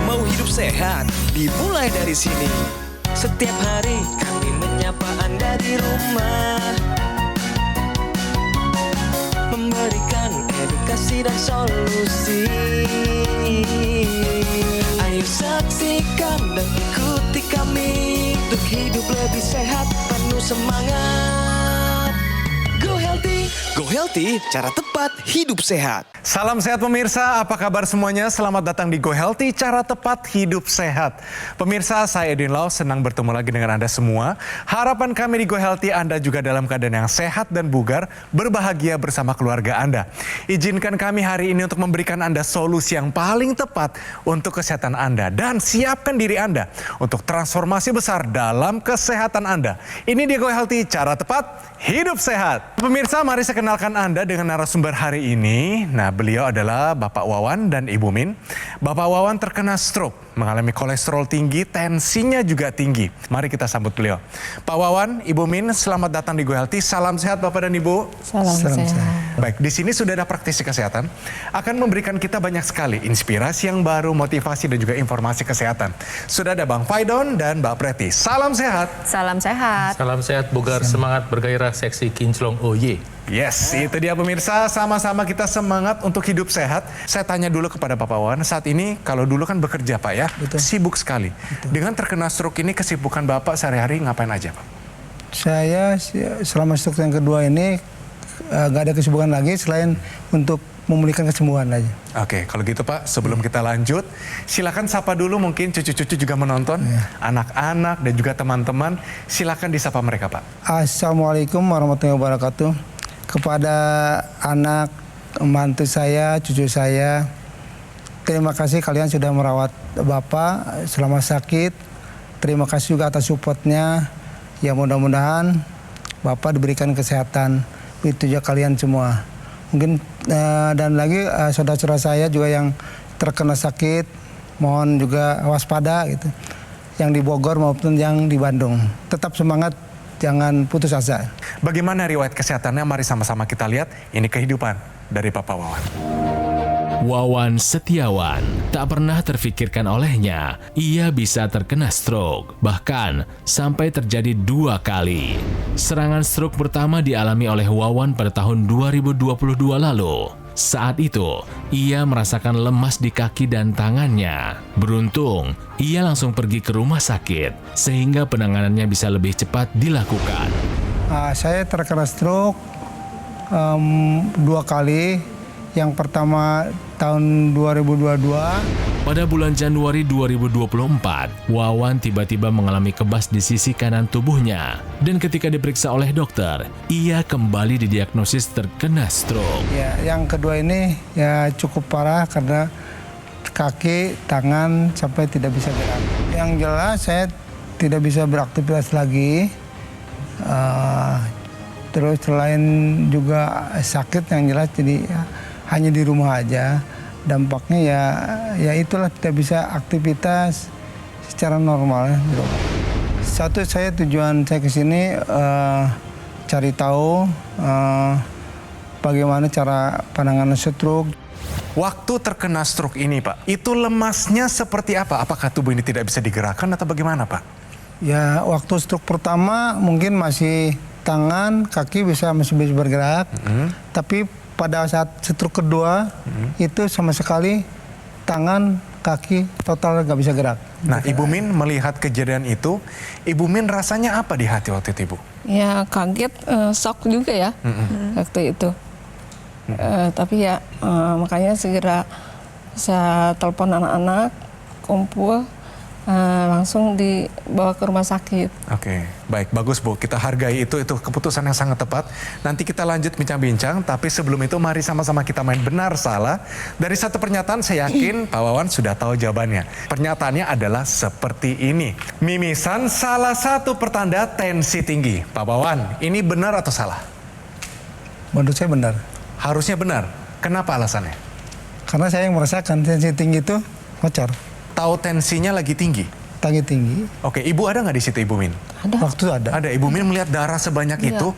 Mau hidup sehat, dimulai dari sini. Setiap hari kami menyapa Anda di rumah, memberikan edukasi dan solusi. Ayo saksikan dan ikuti kami untuk hidup lebih sehat, penuh semangat. Go Healthy, cara tepat hidup sehat. Salam sehat pemirsa, apa kabar semuanya? Selamat datang di Go Healthy, cara tepat hidup sehat. Pemirsa, saya Edwin Lau, senang bertemu lagi dengan Anda semua. Harapan kami di Go Healthy, Anda juga dalam keadaan yang sehat dan bugar, berbahagia bersama keluarga Anda. Izinkan kami hari ini untuk memberikan Anda solusi yang paling tepat untuk kesehatan Anda. Dan siapkan diri Anda untuk transformasi besar dalam kesehatan Anda. Ini di Go Healthy, cara tepat hidup sehat. Pemirsa, mari saya kenalkan Anda dengan narasumber hari ini. Nah, beliau adalah Bapak Wawan dan Ibu Min. Bapak Wawan terkena stroke, mengalami kolesterol tinggi, tensinya juga tinggi. Mari kita sambut beliau. Pak Wawan, Ibu Min, selamat datang di Go Healthy. Salam sehat Bapak dan Ibu. Salam sehat. Baik, di sini sudah ada praktisi kesehatan, akan memberikan kita banyak sekali inspirasi yang baru, motivasi dan juga informasi kesehatan. Sudah ada Bang Faidon dan Mbak Preti. Salam sehat. Salam sehat. Salam sehat, bugar, semangat, bergairah, seksi, kinclong, oye. Yes, itu dia pemirsa. Sama-sama kita semangat untuk hidup sehat. Saya tanya dulu kepada Bapak Wawan, saat ini kalau dulu kan bekerja Pak ya, Betul. sibuk sekali. Betul. Dengan terkena stroke ini, kesibukan Bapak sehari-hari ngapain aja Pak? Saya selama stroke yang kedua ini nggak ada kesibukan lagi selain untuk memulihkan kesembuhan aja. Oke, kalau gitu Pak, sebelum kita lanjut, silakan sapa dulu, mungkin cucu-cucu juga menonton, anak-anak dan juga teman-teman, silakan disapa mereka Pak. Assalamualaikum warahmatullahi wabarakatuh. Kepada anak, mantu saya, cucu saya, terima kasih kalian sudah merawat Bapak selama sakit. Terima kasih juga atas supportnya. Ya mudah-mudahan Bapak diberikan kesehatan. Itu juga kalian semua. Mungkin dan lagi saudara-saudara saya juga yang terkena sakit, mohon juga waspada gitu. Yang di Bogor maupun yang di Bandung. Tetap semangat, jangan putus asa. Bagaimana riwayat kesehatannya? Mari sama-sama kita lihat. Ini kehidupan dari Bapak Wawan. Wawan Setiawan, tak pernah terfikirkan olehnya ia bisa terkena stroke, bahkan sampai terjadi 2 kali. Serangan stroke pertama dialami oleh Wawan pada tahun 2022 lalu. Saat itu, ia merasakan lemas di kaki dan tangannya. Beruntung, ia langsung pergi ke rumah sakit, sehingga penanganannya bisa lebih cepat dilakukan. Saya terkena stroke 2 kali. Yang pertama tahun 2022. Pada bulan Januari 2024, Wawan tiba-tiba mengalami kebas di sisi kanan tubuhnya. Dan ketika diperiksa oleh dokter, ia kembali didiagnosis terkena stroke. Ya, yang kedua ini ya cukup parah karena kaki, tangan sampai tidak bisa gerak. Yang jelas saya tidak bisa beraktivitas lagi. Terus selain juga sakit yang jelas jadi ya, hanya di rumah aja. Dampaknya ya itulah tidak bisa aktivitas secara normal. Satu saya tujuan saya ke sini cari tahu bagaimana cara penanganan stroke. Waktu terkena stroke ini Pak, itu lemasnya seperti apa? Apakah tubuh ini tidak bisa digerakkan atau bagaimana Pak? Ya waktu stroke pertama mungkin masih tangan, kaki masih bisa bergerak. Tapi pada saat stroke kedua itu sama sekali tangan, kaki total nggak bisa gerak. Nah, Ibu Min melihat kejadian itu, Ibu Min rasanya apa di hati waktu itu Ibu? Ya kaget, shock juga ya waktu itu. Tapi ya makanya segera saya telepon anak-anak, kumpul, langsung dibawa ke rumah sakit. Oke, baik, bagus Bu. Kita hargai itu keputusan yang sangat tepat. Nanti kita lanjut bincang-bincang, tapi sebelum itu mari sama-sama kita main benar salah. Dari satu pernyataan saya yakin Pak Wawan sudah tahu jawabannya. Pernyataannya adalah seperti ini. Mimisan salah satu pertanda tensi tinggi. Pak Wawan, ini benar atau salah? Menurut saya benar. Harusnya benar. Kenapa alasannya? Karena saya yang merasakan tensi tinggi itu bocor. Tahu tensinya lagi tinggi? Tangi tinggi. Oke, Ibu ada nggak di situ Ibu Min? Ada. Waktu ada. Ada. Ibu Min melihat darah sebanyak Iya. itu.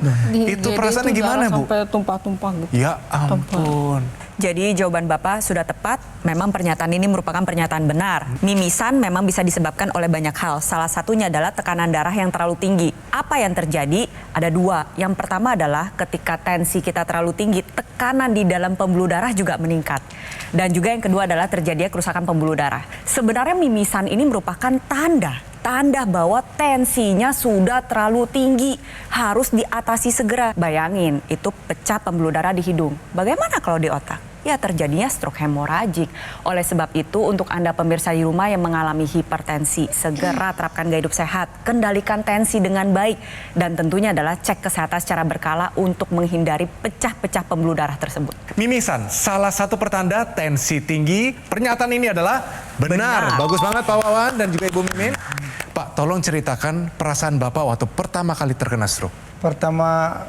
Itu perasaannya gimana Bu? Sampai tumpah-tumpah gitu. Ya ampun. Jadi jawaban Bapak sudah tepat, memang pernyataan ini merupakan pernyataan benar. Mimisan memang bisa disebabkan oleh banyak hal. Salah satunya adalah tekanan darah yang terlalu tinggi. Apa yang terjadi? Ada dua. Yang pertama adalah ketika tensi kita terlalu tinggi, tekanan di dalam pembuluh darah juga meningkat. Dan juga yang kedua adalah terjadinya kerusakan pembuluh darah. Sebenarnya mimisan ini merupakan tanda bahwa tensinya sudah terlalu tinggi, harus diatasi segera. Bayangin, itu pecah pembuluh darah di hidung. Bagaimana kalau di otak? Ya terjadinya stroke hemoragik. Oleh sebab itu, untuk Anda pemirsa di rumah yang mengalami hipertensi, segera terapkan gaya hidup sehat, kendalikan tensi dengan baik, dan tentunya adalah cek kesehatan secara berkala untuk menghindari pecah-pecah pembuluh darah tersebut. Mimisan, salah satu pertanda tensi tinggi. Pernyataan ini adalah benar. Bagus banget Pak Wawan dan juga Ibu Mimin. Pak, tolong ceritakan perasaan Bapak waktu pertama kali terkena stroke. Pertama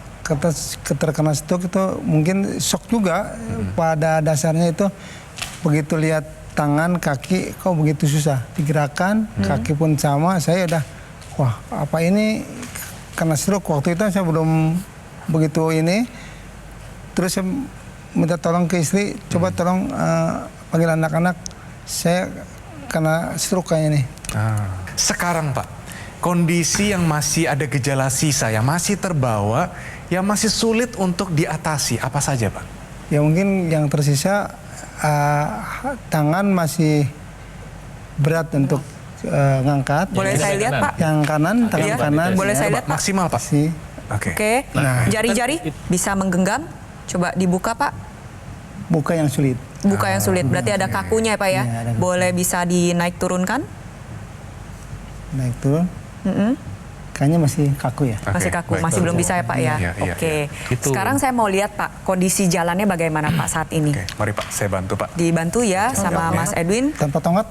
terkena stroke itu mungkin shock juga. Pada dasarnya itu begitu lihat tangan, kaki kok begitu susah digerakkan, kaki pun sama. Saya udah, wah apa ini kena stroke. Waktu itu saya belum begitu ini. Terus saya minta tolong ke istri, coba tolong panggil anak-anak, saya kena stroke kayaknya nih. Sekarang Pak, kondisi yang masih ada gejala sisa, yang masih terbawa, yang masih sulit untuk diatasi, apa saja Pak? Ya mungkin yang tersisa tangan masih berat untuk ngangkat. Boleh saya lihat Pak? Yang kanan, tangan kanan. Boleh saya lihat Pak? Maksimal Pak? Sih. Oke. Nah, jari-jari bisa menggenggam. Coba dibuka Pak. Buka yang sulit. Buka yang sulit. Berarti ada kakunya ya Pak ya? Iya, ada kaku. Boleh bisa dinaik turunkan? Naik turun. Kayaknya masih kaku ya. Masih kaku, masih belum bisa ya Pak ya? Iya, Oke. Itu. Sekarang saya mau lihat Pak, kondisi jalannya bagaimana Pak saat ini? Oke, mari Pak, saya bantu Pak. Dibantu ya sama Mas Edwin. Tanpa tongkat.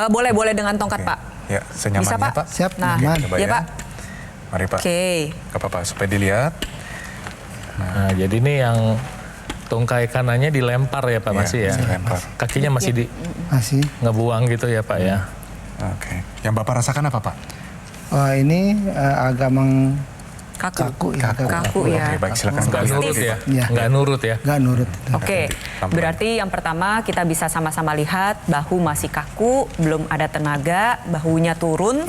Boleh dengan tongkat Oke. Pak. Ya, senyamannya Bisa Pak? Pak. Siap, Nah, nyaman. Coba ya ya. Pak. Mari Pak. Oke. Gak apa-apa, supaya dilihat. Nah, jadi ini yang tungkai kanannya dilempar ya Pak, Iya, masih ya. dilempar. Kakinya masih di Masih. ngebuang gitu ya Pak ya. Oke. Yang Bapak rasakan apa Pak? Ini agak Kaku. ya. Kaku ya. Oke, baik, silakan. Nggak nurut ya. Iya. Nggak nurut ya. Nggak nurut. Oke, berarti yang pertama kita bisa sama-sama lihat bahu masih kaku, belum ada tenaga, bahunya turun,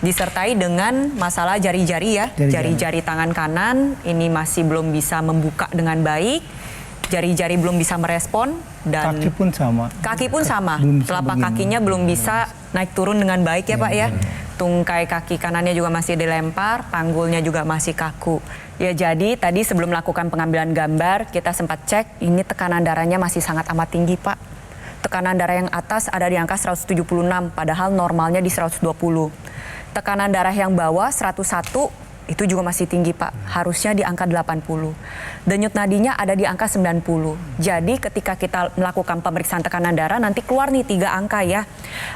disertai dengan masalah jari-jari ya, jari-jari tangan kanan ini masih belum bisa membuka dengan baik, jari-jari belum bisa merespon, dan Kaki pun sama. kaki pun sama, Belum bisa telapak begini. kakinya belum bisa naik turun dengan baik ya Pak ya. Tungkai kaki kanannya juga masih dilempar, panggulnya juga masih kaku. Ya jadi tadi sebelum melakukan pengambilan gambar, kita sempat cek ini tekanan darahnya masih sangat amat tinggi Pak. Tekanan darah yang atas ada di angka 176, padahal normalnya di 120. Tekanan darah yang bawah 101, itu juga masih tinggi Pak, harusnya di angka 80. Denyut nadinya ada di angka 90. Jadi ketika kita melakukan pemeriksaan tekanan darah nanti keluar nih 3 angka ya.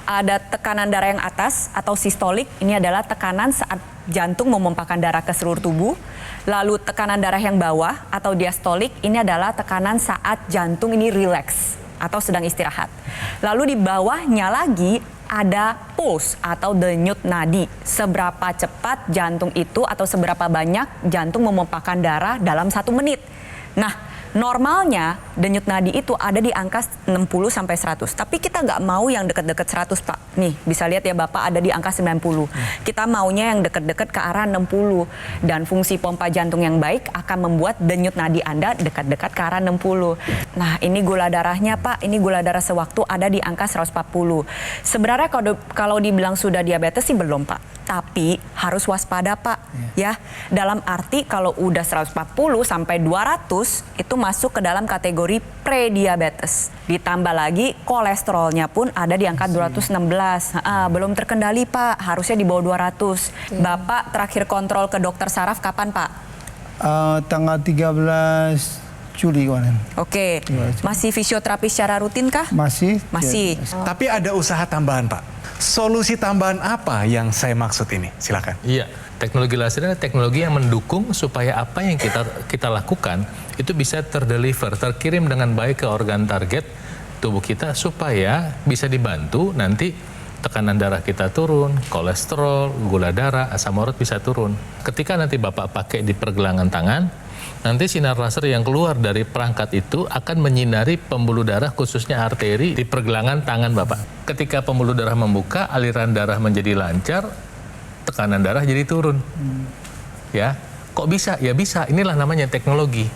Ada tekanan darah yang atas atau sistolik, ini adalah tekanan saat jantung memompakan darah ke seluruh tubuh. Lalu tekanan darah yang bawah atau diastolik, ini adalah tekanan saat jantung ini rileks atau sedang istirahat. Lalu di bawahnya lagi ada pulse atau denyut nadi. Seberapa cepat jantung itu atau seberapa banyak jantung memompahkan darah dalam 1 menit. Nah, normalnya denyut nadi itu ada di angka 60 sampai 100. Tapi kita nggak mau yang dekat-dekat 100, Pak. Nih, bisa lihat ya Bapak ada di angka 90. Kita maunya yang dekat-dekat ke arah 60. Dan fungsi pompa jantung yang baik akan membuat denyut nadi Anda dekat-dekat ke arah 60. Nah, ini gula darahnya, Pak. Ini gula darah sewaktu ada di angka 140. Sebenarnya kalau dibilang sudah diabetes sih belum, Pak. Tapi harus waspada, Pak. Ya, dalam arti kalau udah 140 sampai 200 itu masuk ke dalam kategori prediabetes. Ditambah lagi kolesterolnya pun ada di angka 216. Belum terkendali, Pak. Harusnya di bawah 200. Bapak terakhir kontrol ke dokter saraf kapan, Pak? Tanggal 13 Juli kemarin. Oke. Masih fisioterapi secara rutin kah? Masih. Masih. Tapi ada usaha tambahan, Pak. Solusi tambahan apa yang saya maksud ini? Silakan. Iya, teknologi laser adalah teknologi yang mendukung supaya apa yang kita lakukan itu bisa terdeliver, terkirim dengan baik ke organ target tubuh kita supaya bisa dibantu nanti tekanan darah kita turun, kolesterol, gula darah, asam urat bisa turun. Ketika nanti Bapak pakai di pergelangan tangan, nanti sinar laser yang keluar dari perangkat itu akan menyinari pembuluh darah khususnya arteri di pergelangan tangan Bapak. Ketika pembuluh darah membuka, aliran darah menjadi lancar, tekanan darah jadi turun. Ya, kok bisa? Ya bisa. Inilah namanya teknologi.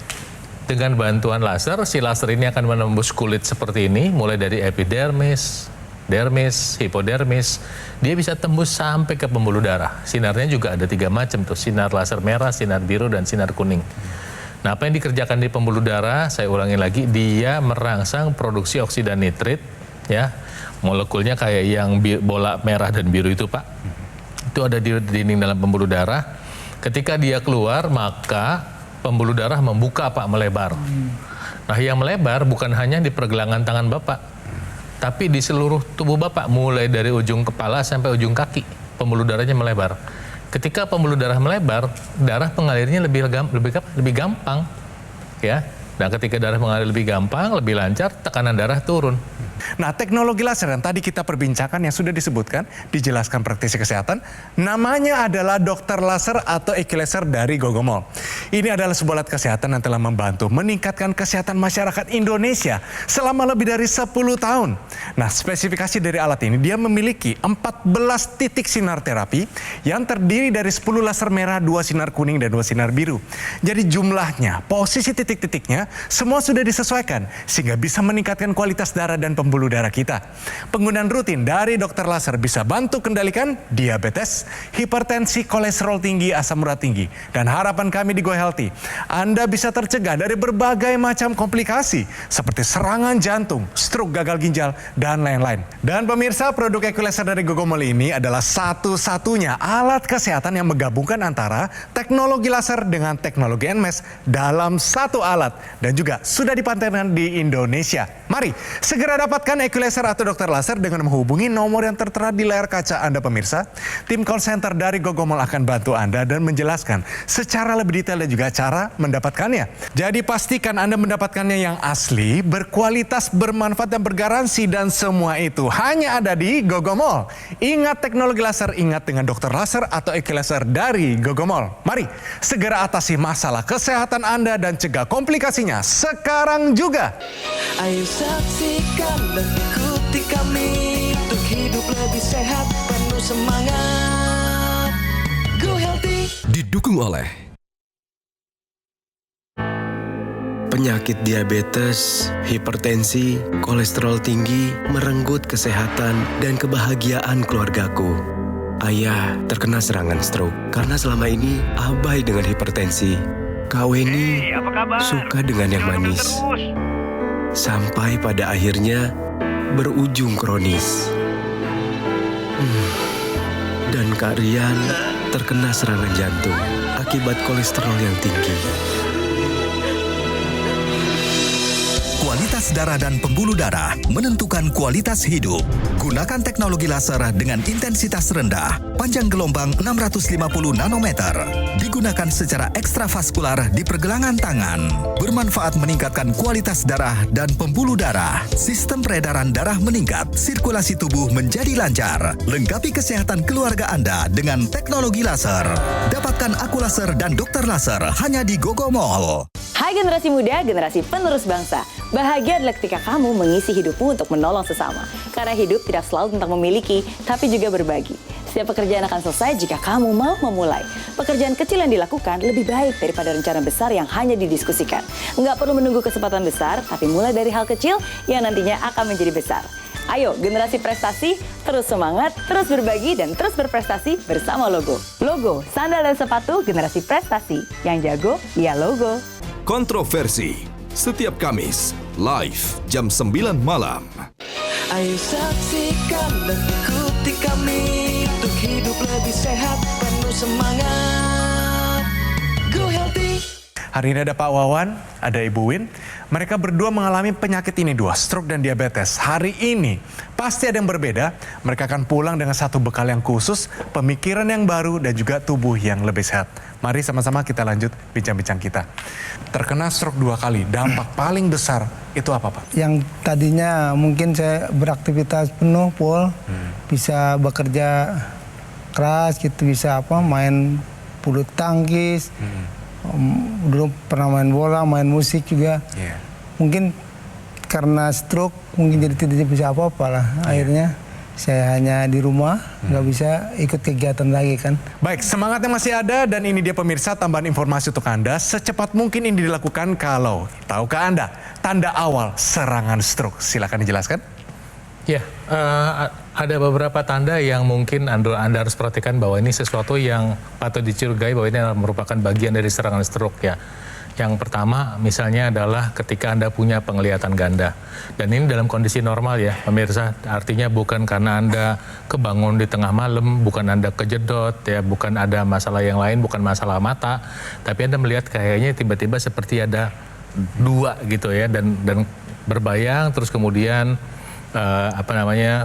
Dengan bantuan laser, si laser ini akan menembus kulit seperti ini, mulai dari epidermis, dermis, hipodermis. Dia bisa tembus sampai ke pembuluh darah. Sinarnya juga ada 3 macam tuh, sinar laser merah, sinar biru, dan sinar kuning. Nah, apa yang dikerjakan di pembuluh darah, saya ulangi lagi, dia merangsang produksi oksida nitrit, ya, molekulnya kayak yang bola merah dan biru itu Pak. Itu ada di dinding dalam pembuluh darah. Ketika dia keluar, maka pembuluh darah membuka Pak, melebar. Nah, yang melebar bukan hanya di pergelangan tangan Bapak, tapi di seluruh tubuh Bapak, mulai dari ujung kepala sampai ujung kaki, pembuluh darahnya melebar. Ketika pembuluh darah melebar, darah pengalirnya lebih gampang, ya. Nah, ketika darah mengalir lebih gampang, lebih lancar, tekanan darah turun. Nah, teknologi laser yang tadi kita perbincangkan yang sudah disebutkan, dijelaskan praktisi kesehatan, namanya adalah dokter laser atau equilaser dari Gogomol. Ini adalah sebuah alat kesehatan yang telah membantu meningkatkan kesehatan masyarakat Indonesia selama lebih dari 10 tahun. Nah, spesifikasi dari alat ini, dia memiliki 14 titik sinar terapi yang terdiri dari 10 laser merah, 2 sinar kuning, dan 2 sinar biru. Jadi jumlahnya, posisi titik-titiknya, semua sudah disesuaikan sehingga bisa meningkatkan kualitas darah dan pembuluh darah kita. Penggunaan rutin dari dokter laser bisa bantu kendalikan diabetes, hipertensi, kolesterol tinggi, asam urat tinggi. Dan harapan kami di Go Healthy, Anda bisa tercegah dari berbagai macam komplikasi seperti serangan jantung, stroke, gagal ginjal, dan lain-lain. Dan pemirsa, produk equilaser dari Gogomol ini adalah satu-satunya alat kesehatan yang menggabungkan antara teknologi laser dengan teknologi NMES dalam satu alat, dan juga sudah dipatenkan di Indonesia. Mari segera dapatkan equilaser atau dokter laser dengan menghubungi nomor yang tertera di layar kaca Anda pemirsa. Tim call center dari Gogomol akan bantu Anda dan menjelaskan secara lebih detail dan juga cara mendapatkannya. Jadi pastikan Anda mendapatkannya yang asli, berkualitas, bermanfaat, dan bergaransi, dan semua itu hanya ada di Gogomol. Ingat teknologi laser, ingat dengan dokter laser atau equilaser dari Gogomol. Mari segera atasi masalah kesehatan Anda dan cegah komplikasinya sekarang juga. Ayo saksikan dan ikuti kami untuk hidup lebih sehat, penuh semangat. Go Healthy. Didukung oleh penyakit diabetes, hipertensi, kolesterol tinggi, merenggut kesehatan dan kebahagiaan keluargaku. Ayah terkena serangan stroke karena selama ini abai dengan hipertensi. Kak Weni suka dengan yang manis. Sampai pada akhirnya berujung kronis. Dan Kak Rian terkena serangan jantung akibat kolesterol yang tinggi. Kualitas darah dan pembuluh darah menentukan kualitas hidup. Gunakan teknologi laser dengan intensitas rendah, panjang gelombang 650 nanometer. Digunakan secara ekstravaskular di pergelangan tangan. Bermanfaat meningkatkan kualitas darah dan pembuluh darah. Sistem peredaran darah meningkat, sirkulasi tubuh menjadi lancar. Lengkapi kesehatan keluarga Anda dengan teknologi laser. Dapatkan aku laser dan dokter laser hanya di Gogomol. Hai generasi muda, generasi penerus bangsa. Bahagia adalah ketika kamu mengisi hidupmu untuk menolong sesama. Karena hidup tidak selalu tentang memiliki, tapi juga berbagi. Setiap pekerjaan akan selesai jika kamu mau memulai. Pekerjaan kecil yang dilakukan lebih baik daripada rencana besar yang hanya didiskusikan. Nggak perlu menunggu kesempatan besar, tapi mulai dari hal kecil yang nantinya akan menjadi besar. Ayo, generasi prestasi, terus semangat, terus berbagi, dan terus berprestasi bersama Logo. Logo, sandal dan sepatu generasi prestasi. Yang jago, ya Logo. Kontroversi setiap Kamis live jam 9 malam. Ayo saksikan dan ikuti kami untuk hidup lebih sehat, penuh semangat. Go Healthy. Hari ini ada Pak Wawan, ada Ibu Win. Mereka berdua mengalami penyakit ini dua, stroke dan diabetes. Hari ini pasti ada yang berbeda. Mereka akan pulang dengan satu bekal yang khusus, pemikiran yang baru, dan juga tubuh yang lebih sehat. Mari sama-sama kita lanjut bincang-bincang kita. Terkena stroke 2 kali, dampak paling besar itu apa Pak? Yang tadinya mungkin saya beraktivitas penuh, Pol, bisa bekerja keras gitu, bisa main bulu tangkis, Dulu pernah main bola, main musik juga. Mungkin karena stroke mungkin jadi tidak bisa apa-apa lah. Akhirnya saya hanya di rumah, nggak bisa ikut kegiatan lagi kan. Baik, semangatnya masih ada dan ini dia pemirsa tambahan informasi untuk Anda. Secepat mungkin ini dilakukan kalau, tahukah Anda, tanda awal serangan stroke? Silakan dijelaskan. Ya, ada beberapa tanda yang mungkin Anda harus perhatikan bahwa ini sesuatu yang patut dicurigai bahwa ini merupakan bagian dari serangan stroke ya. Yang pertama misalnya adalah ketika Anda punya penglihatan ganda. Dan ini dalam kondisi normal ya pemirsa, artinya bukan karena Anda kebangun di tengah malam, bukan Anda kejedot ya, bukan ada masalah yang lain, bukan masalah mata, tapi Anda melihat kayaknya tiba-tiba seperti ada dua gitu ya, dan berbayang terus kemudian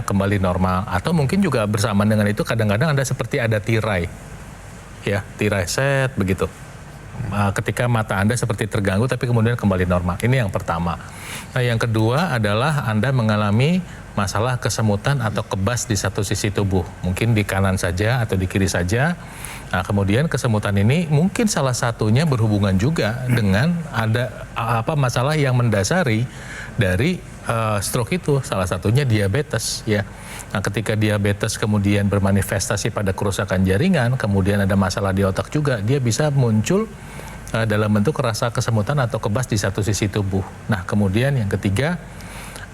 kembali normal. Atau mungkin juga bersamaan dengan itu kadang-kadang Anda seperti ada tirai ya, tirai set begitu. Ketika mata Anda seperti terganggu tapi kemudian kembali normal. Ini yang pertama. Nah, yang kedua adalah Anda mengalami masalah kesemutan atau kebas di satu sisi tubuh. Mungkin di kanan saja atau di kiri saja. Nah, kemudian kesemutan ini mungkin salah satunya berhubungan juga dengan ada masalah yang mendasari dari stroke itu. Salah satunya diabetes ya. Nah, ketika diabetes kemudian bermanifestasi pada kerusakan jaringan, kemudian ada masalah di otak juga, dia bisa muncul dalam bentuk rasa kesemutan atau kebas di satu sisi tubuh. Nah, kemudian yang ketiga,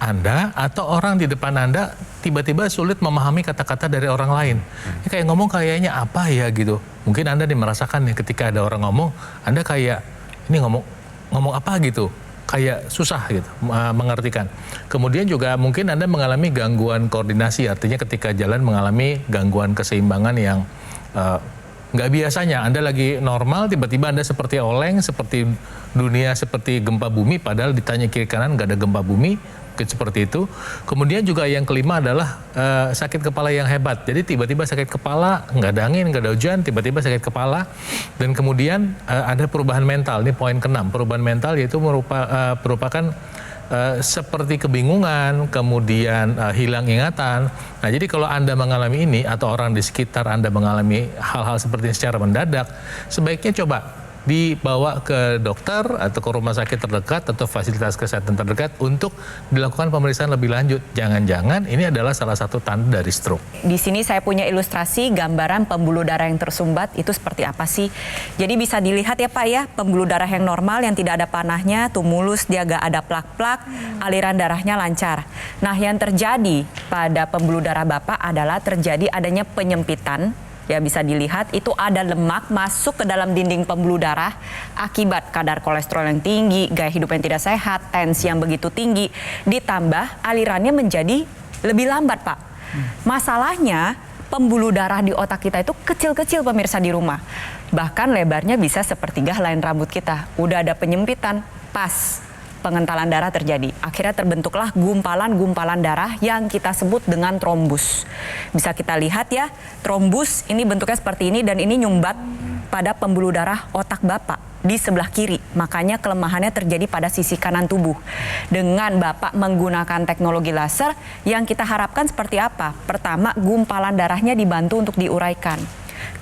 Anda atau orang di depan Anda tiba-tiba sulit memahami kata-kata dari orang lain. Ini kayak ngomong kayaknya apa ya gitu. Mungkin Anda merasakan nih ketika ada orang ngomong, Anda kayak ini ngomong apa gitu. Kayak susah gitu mengartikan. Kemudian juga mungkin Anda mengalami gangguan koordinasi, artinya ketika jalan mengalami gangguan keseimbangan yang nggak biasanya. Anda lagi normal, tiba-tiba Anda seperti oleng, seperti dunia seperti gempa bumi, padahal ditanya kiri kanan nggak ada gempa bumi, seperti itu. Kemudian juga yang kelima adalah sakit kepala yang hebat. Jadi tiba-tiba sakit kepala, nggak ada angin, nggak ada hujan, tiba-tiba sakit kepala. Dan kemudian ada perubahan mental, ini poin ke-6. Perubahan mental yaitu merupakan seperti kebingungan, kemudian hilang ingatan. Nah, jadi kalau Anda mengalami ini atau orang di sekitar Anda mengalami hal-hal seperti ini secara mendadak, sebaiknya coba dibawa ke dokter atau ke rumah sakit terdekat atau fasilitas kesehatan terdekat untuk dilakukan pemeriksaan lebih lanjut. Jangan-jangan ini adalah salah satu tanda dari stroke. Di sini saya punya ilustrasi gambaran pembuluh darah yang tersumbat itu seperti apa sih. Jadi bisa dilihat ya Pak ya, pembuluh darah yang normal yang tidak ada panahnya, tuh mulus, dia gak ada plak-plak, aliran darahnya lancar. Nah, yang terjadi pada pembuluh darah Bapak adalah terjadi adanya penyempitan. Ya, bisa dilihat itu ada lemak masuk ke dalam dinding pembuluh darah akibat kadar kolesterol yang tinggi, gaya hidup yang tidak sehat, tensi yang begitu tinggi, ditambah alirannya menjadi lebih lambat Pak. Masalahnya pembuluh darah di otak kita itu kecil-kecil pemirsa di rumah. Bahkan lebarnya bisa sepertiga helai rambut kita. Udah ada penyempitan, pas pengentalan darah terjadi. Akhirnya terbentuklah gumpalan-gumpalan darah yang kita sebut dengan trombus. Bisa kita lihat ya, trombus ini bentuknya seperti ini dan ini nyumbat pada pembuluh darah otak Bapak di sebelah kiri. Makanya kelemahannya terjadi pada sisi kanan tubuh. Dengan Bapak menggunakan teknologi laser yang kita harapkan seperti apa? Pertama, gumpalan darahnya dibantu untuk diuraikan.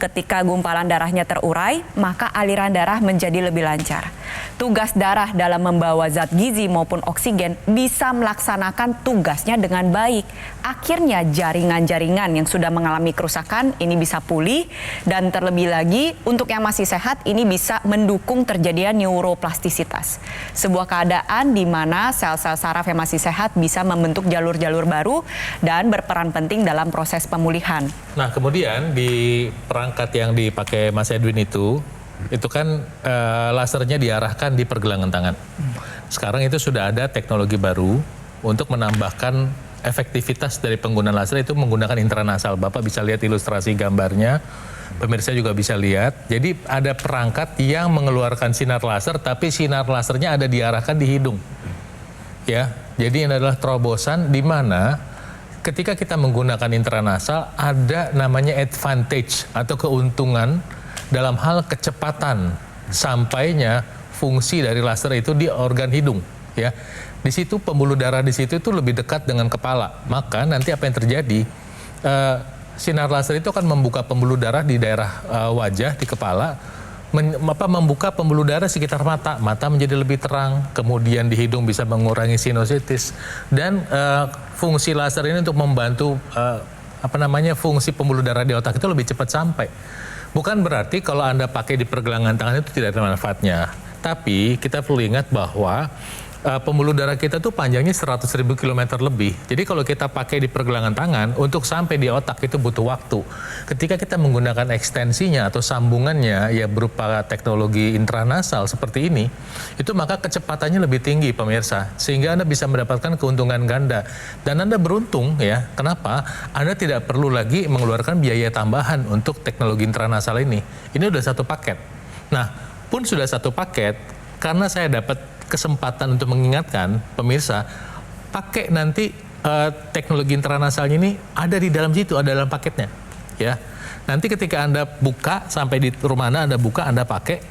Ketika gumpalan darahnya terurai, maka aliran darah menjadi lebih lancar. Tugas darah dalam membawa zat gizi maupun oksigen bisa melaksanakan tugasnya dengan baik. Akhirnya jaringan-jaringan yang sudah mengalami kerusakan ini bisa pulih, dan terlebih lagi untuk yang masih sehat ini bisa mendukung terjadinya neuroplastisitas. Sebuah keadaan di mana sel-sel saraf yang masih sehat bisa membentuk jalur-jalur baru dan berperan penting dalam proses pemulihan. Nah, kemudian di perangkat yang dipakai Mas Edwin itu kan lasernya diarahkan di pergelangan tangan. Sekarang itu sudah ada teknologi baru untuk menambahkan efektivitas dari penggunaan laser itu menggunakan intranasal. Bapak bisa lihat ilustrasi gambarnya, pemirsa juga bisa lihat. Jadi ada perangkat yang mengeluarkan sinar laser, tapi sinar lasernya ada diarahkan di hidung. Ya, jadi ini adalah terobosan di mana ketika kita menggunakan intranasal ada namanya advantage atau keuntungan dalam hal kecepatan sampainya fungsi dari laser itu di organ hidung, ya. Di situ pembuluh darah di situ itu lebih dekat dengan kepala. Maka nanti apa yang terjadi? Sinar laser itu akan membuka pembuluh darah di daerah wajah, di kepala. membuka pembuluh darah sekitar mata. Mata menjadi lebih terang, kemudian di hidung bisa mengurangi sinusitis, dan fungsi laser ini untuk membantu fungsi pembuluh darah di otak itu lebih cepat sampai. Bukan berarti kalau Anda pakai di pergelangan tangan itu tidak ada manfaatnya. Tapi kita perlu ingat bahwa pembuluh darah kita tuh panjangnya 100.000 km lebih. Jadi kalau kita pakai di pergelangan tangan, untuk sampai di otak itu butuh waktu. Ketika kita menggunakan ekstensinya atau sambungannya ya berupa teknologi intranasal seperti ini, itu maka kecepatannya lebih tinggi pemirsa. Sehingga Anda bisa mendapatkan keuntungan ganda. Dan Anda beruntung ya, kenapa? Anda tidak perlu lagi mengeluarkan biaya tambahan untuk teknologi intranasal ini. Ini udah satu paket. Nah, pun sudah satu paket, karena saya dapat kesempatan untuk mengingatkan pemirsa, pakai nanti teknologi intranasalnya ini ada di dalam situ, ada dalam paketnya, ya. Nanti ketika Anda buka sampai di rumah Anda buka, Anda pakai,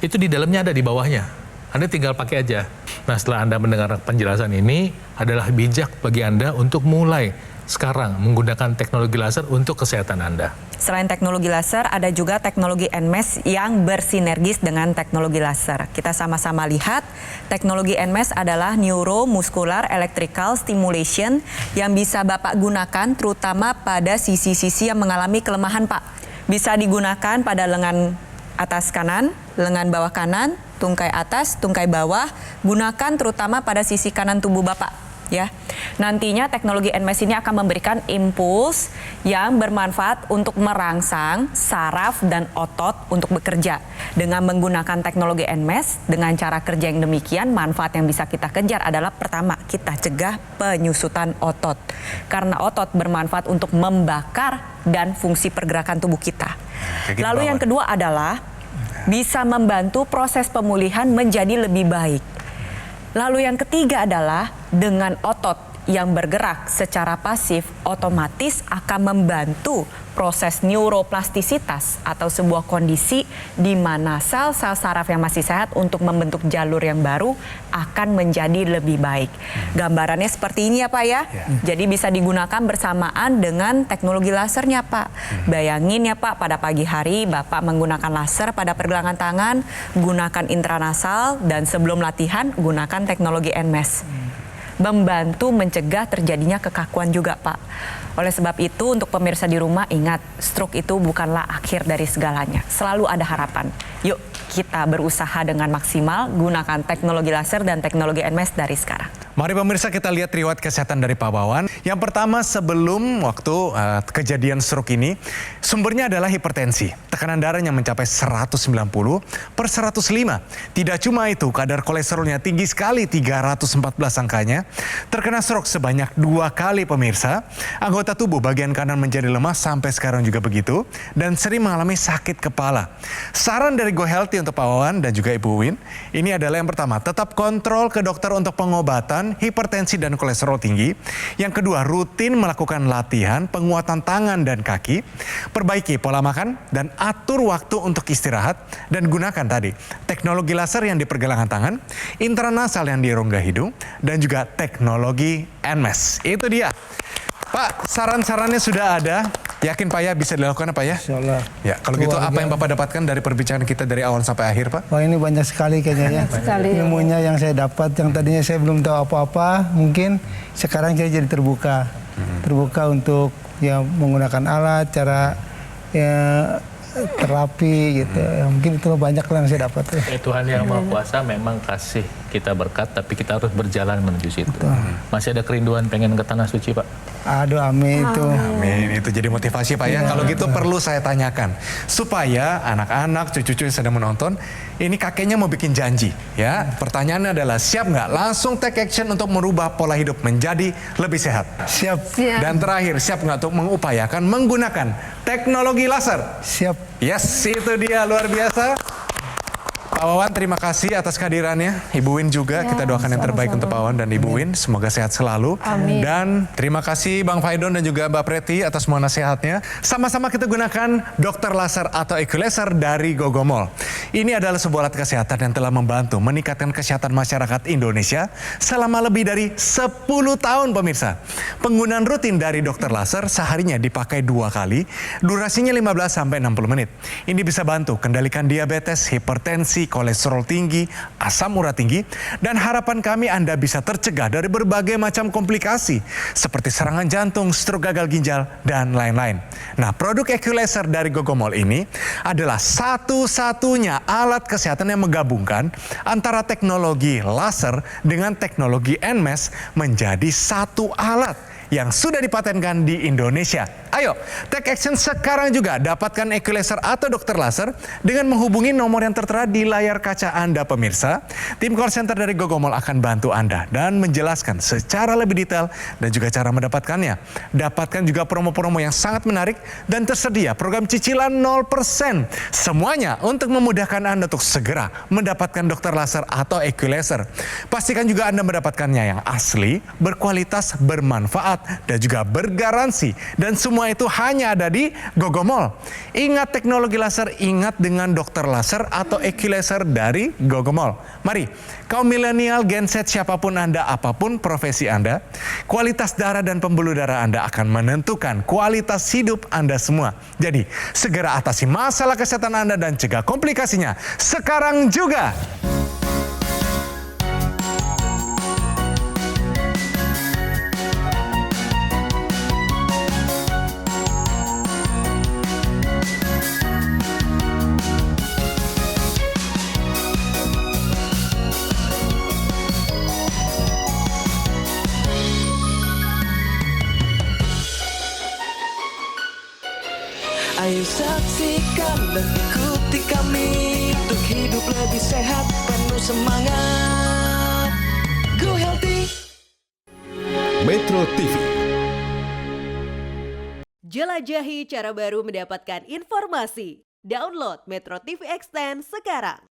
itu di dalamnya ada di bawahnya. Anda tinggal pakai aja. Nah, setelah Anda mendengar penjelasan ini, adalah bijak bagi Anda untuk mulai sekarang menggunakan teknologi laser untuk kesehatan Anda. Selain teknologi laser, ada juga teknologi NMES yang bersinergis dengan teknologi laser. Kita sama-sama lihat, teknologi NMES adalah Neuromuscular Electrical Stimulation yang bisa Bapak gunakan terutama pada sisi-sisi yang mengalami kelemahan, Pak. Bisa digunakan pada lengan atas kanan, lengan bawah kanan, tungkai atas, tungkai bawah. Gunakan terutama pada sisi kanan tubuh Bapak. Ya, nantinya teknologi NMES ini akan memberikan impuls yang bermanfaat untuk merangsang saraf dan otot untuk bekerja. Dengan menggunakan teknologi NMES, dengan cara kerja yang demikian, manfaat yang bisa kita kejar adalah pertama, kita cegah penyusutan otot. Karena otot bermanfaat untuk membakar dan fungsi pergerakan tubuh kita. Lalu yang kedua adalah bisa membantu proses pemulihan menjadi lebih baik. Lalu yang ketiga adalah dengan otot yang bergerak secara pasif otomatis akan membantu proses neuroplastisitas atau sebuah kondisi di mana sel-sel saraf yang masih sehat untuk membentuk jalur yang baru akan menjadi lebih baik. Gambarannya seperti ini ya Pak ya. Jadi bisa digunakan bersamaan dengan teknologi lasernya Pak. Bayangin ya Pak, pada pagi hari Bapak menggunakan laser pada pergelangan tangan, gunakan intranasal, dan sebelum latihan gunakan teknologi NMES. Membantu mencegah terjadinya kekakuan juga Pak. Oleh sebab itu untuk pemirsa di rumah ingat, stroke itu bukanlah akhir dari segalanya. Selalu ada harapan. Yuk kita berusaha dengan maksimal, gunakan teknologi laser dan teknologi NMES dari sekarang. Mari pemirsa kita lihat riwayat kesehatan dari Pak Wawan. Yang pertama sebelum waktu kejadian stroke ini, sumbernya adalah hipertensi. Tekanan darahnya mencapai 190/105. Tidak cuma itu, kadar kolesterolnya tinggi sekali, 314 angkanya. Terkena stroke sebanyak 2 kali pemirsa. Anggota tubuh bagian kanan menjadi lemah sampai sekarang juga begitu. Dan sering mengalami sakit kepala. Saran dari Go Healthy untuk Pak Wawan dan juga Ibu Win, ini adalah yang pertama, tetap kontrol ke dokter untuk pengobatan hipertensi dan kolesterol tinggi. Yang kedua, rutin melakukan latihan penguatan tangan dan kaki, perbaiki pola makan dan atur waktu untuk istirahat, dan gunakan tadi teknologi laser yang di pergelangan tangan, intranasal yang di rongga hidung, dan juga teknologi NMES. Itu dia. Pak, saran-sarannya sudah ada. Yakin Pak ya bisa dilakukan Pak ya? Insya Allah. Ya, kalau gitu apa yang Bapak dapatkan dari perbincangan kita dari awal sampai akhir Pak? Wah, ini banyak sekali kayaknya ya. Ilmunya yang saya dapat, yang tadinya saya belum tahu apa-apa, mungkin sekarang saya jadi terbuka. Terbuka untuk ya menggunakan alat, cara ya terapi gitu. Ya, mungkin itu banyak yang saya dapat. Tuhan yang Maha Kuasa memang kasih kita berkat, tapi kita harus berjalan menuju situ. Masih ada kerinduan pengen ke Tanah Suci Pak? Aduh, amin itu. Amin, itu jadi motivasi Pak ya. Kalau gitu perlu saya tanyakan, supaya anak-anak, cucu-cucu yang sedang menonton, ini kakeknya mau bikin janji ya. Pertanyaannya adalah siap nggak langsung take action untuk merubah pola hidup menjadi lebih sehat? Siap. Dan terakhir, siap nggak untuk mengupayakan menggunakan teknologi laser? Siap. Yes, itu dia luar biasa. Pak Wawan, terima kasih atas kehadirannya. Ibu Win juga, Ya, kita doakan yang terbaik sama-sama. untuk Pak Wawan dan Ibu Win. Semoga sehat selalu. Amin. Dan terima kasih Bang Faidon dan juga Mbak Preti atas semua nasihatnya. Sama-sama kita gunakan dokter laser atau equalizer dari Gogomol. Ini adalah sebuah alat kesehatan yang telah membantu meningkatkan kesehatan masyarakat Indonesia selama lebih dari 10 tahun pemirsa. Penggunaan rutin dari dokter laser seharinya dipakai 2 kali, durasinya 15-60 menit. Ini bisa bantu kendalikan diabetes, hipertensi, kolesterol tinggi, asam urat tinggi, dan harapan kami Anda bisa tercegah dari berbagai macam komplikasi seperti serangan jantung, stroke gagal ginjal, dan lain-lain. Nah, produk equalizer dari Gogomol ini adalah satu-satunya alat kesehatan yang menggabungkan antara teknologi laser dengan teknologi NMES menjadi satu alat yang sudah dipatenkan di Indonesia. Ayo, take action sekarang juga. Dapatkan equalizer atau dokter laser dengan menghubungi nomor yang tertera di layar kaca Anda pemirsa. Tim call center dari Gogomol akan bantu Anda dan menjelaskan secara lebih detail dan juga cara mendapatkannya. Dapatkan juga promo-promo yang sangat menarik dan tersedia program cicilan 0%. Semuanya untuk memudahkan Anda untuk segera mendapatkan dokter laser atau equalizer. Pastikan juga Anda mendapatkannya yang asli, berkualitas, bermanfaat, dan juga bergaransi. Dan semua itu hanya ada di Gogomol. Ingat teknologi laser, ingat dengan dokter laser atau equalizer dari Gogomol. Mari, kaum milenial, Gen Z, siapapun Anda, apapun profesi Anda, kualitas darah dan pembuluh darah Anda akan menentukan kualitas hidup Anda semua. Jadi, segera atasi masalah kesehatan Anda dan cegah komplikasinya sekarang juga. Ayo saksikan dan ikuti kami untuk hidup lebih sehat, penuh semangat. Go Healthy. Metro TV. Jelajahi cara baru mendapatkan informasi. Download Metro TV Extend sekarang.